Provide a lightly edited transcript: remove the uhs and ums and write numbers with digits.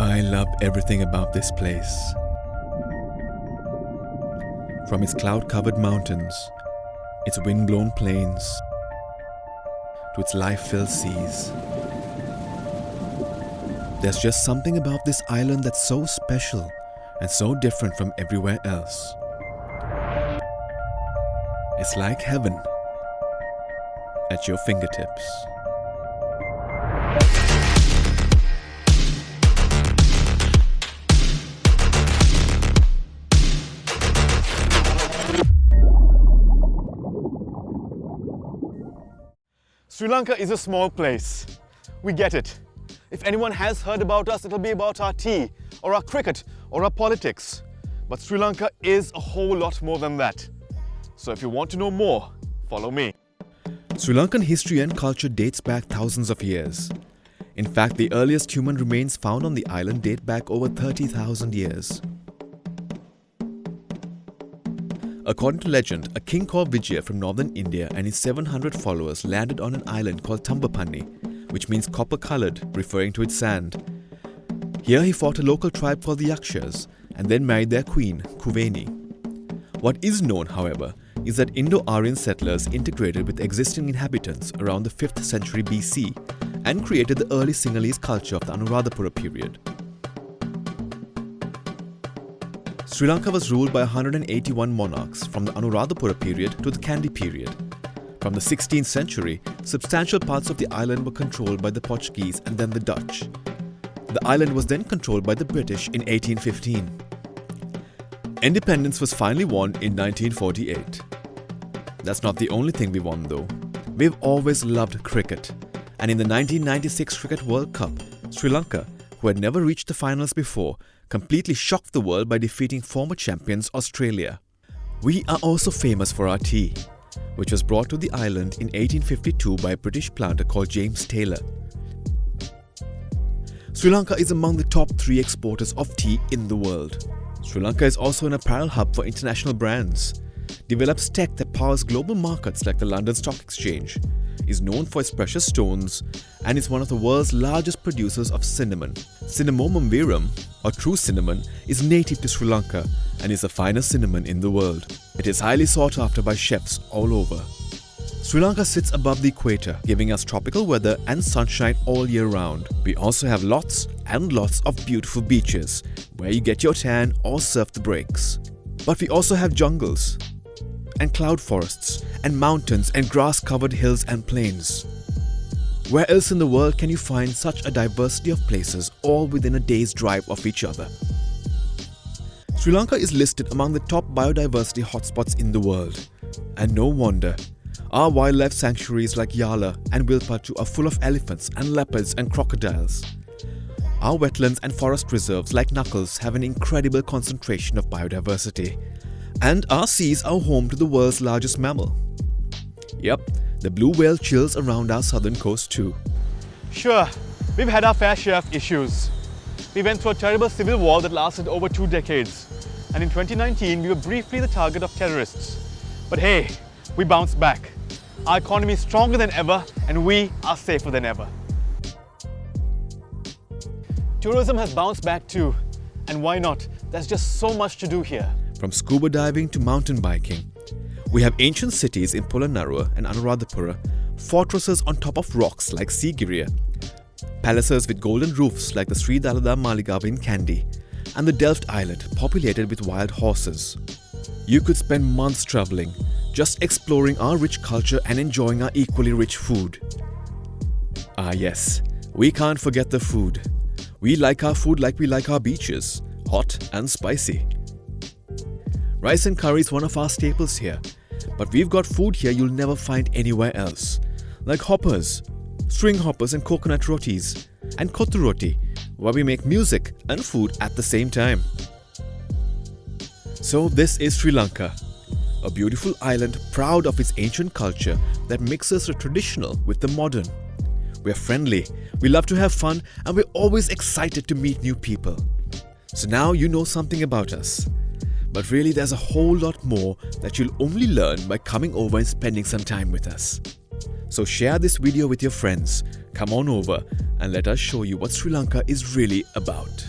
I love everything about this place. From its cloud-covered mountains, its wind-blown plains, to its life-filled seas. There's just something about this island that's so special and so different from everywhere else. It's like heaven at your fingertips. Sri Lanka is a small place. We get it. If anyone has heard about us, it'll be about our tea, or our cricket, or our politics. But Sri Lanka is a whole lot more than that. So if you want to know more, follow me. Sri Lankan history and culture dates back thousands of years. In fact, the earliest human remains found on the island date back over 30,000 years. According to legend, a king called Vijaya from northern India and his 700 followers landed on an island called Tambapanni, which means copper-coloured, referring to its sand. Here he fought a local tribe called the Yakshas and then married their queen, Kuveni. What is known, however, is that Indo-Aryan settlers integrated with existing inhabitants around the 5th century BC and created the early Sinhalese culture of the Anuradhapura period. Sri Lanka was ruled by 181 monarchs from the Anuradhapura period to the Kandy period. From the 16th century, substantial parts of the island were controlled by the Portuguese and then the Dutch. The island was then controlled by the British in 1815. Independence was finally won in 1948. That's not the only thing we won though. We've always loved cricket. And in the 1996 Cricket World Cup, Sri Lanka, who had never reached the finals before, completely shocked the world by defeating former champions Australia. We are also famous for our tea, which was brought to the island in 1852 by a British planter called James Taylor. Sri Lanka is among the top 3 exporters of tea in the world. Sri Lanka is also an apparel hub for international brands, develops tech that powers global markets like the London Stock Exchange, is known for its precious stones, and is one of the world's largest producers of cinnamon. Cinnamomum verum, or true cinnamon, is native to Sri Lanka and is the finest cinnamon in the world. It is highly sought after by chefs all over. Sri Lanka sits above the equator, giving us tropical weather and sunshine all year round. We also have lots and lots of beautiful beaches, where you get your tan or surf the breaks. But we also have jungles, and cloud forests, and mountains and grass-covered hills and plains. Where else in the world can you find such a diversity of places all within a day's drive of each other? Sri Lanka is listed among the top biodiversity hotspots in the world. And no wonder. Our wildlife sanctuaries like Yala and Wilpattu are full of elephants and leopards and crocodiles. Our wetlands and forest reserves like Knuckles have an incredible concentration of biodiversity. And our seas are home to the world's largest mammal. Yep, the blue whale chills around our southern coast too. Sure, we've had our fair share of issues. We went through a terrible civil war that lasted over 2 decades. And in 2019, we were briefly the target of terrorists. But hey, we bounced back. Our economy is stronger than ever, and we are safer than ever. Tourism has bounced back too. And why not? There's just so much to do here. From scuba diving to mountain biking, we have ancient cities in Polonnaruwa and Anuradhapura, fortresses on top of rocks like Sigiriya, palaces with golden roofs like the Sri Dalada Maligawa in Kandy, and the Delft Island populated with wild horses. You could spend months travelling, just exploring our rich culture and enjoying our equally rich food. Ah yes, we can't forget the food. We like our food like we like our beaches, hot and spicy. Rice and curry is one of our staples here, but we've got food here you'll never find anywhere else, like hoppers, string hoppers and coconut rotis, and kottu roti, where we make music and food at the same time. So this is Sri Lanka, a beautiful island proud of its ancient culture that mixes the traditional with the modern. We're friendly, we love to have fun, and we're always excited to meet new people. So now you know something about us. But really there's a whole lot more that you'll only learn by coming over and spending some time with us. So share this video with your friends, come on over and let us show you what Sri Lanka is really about.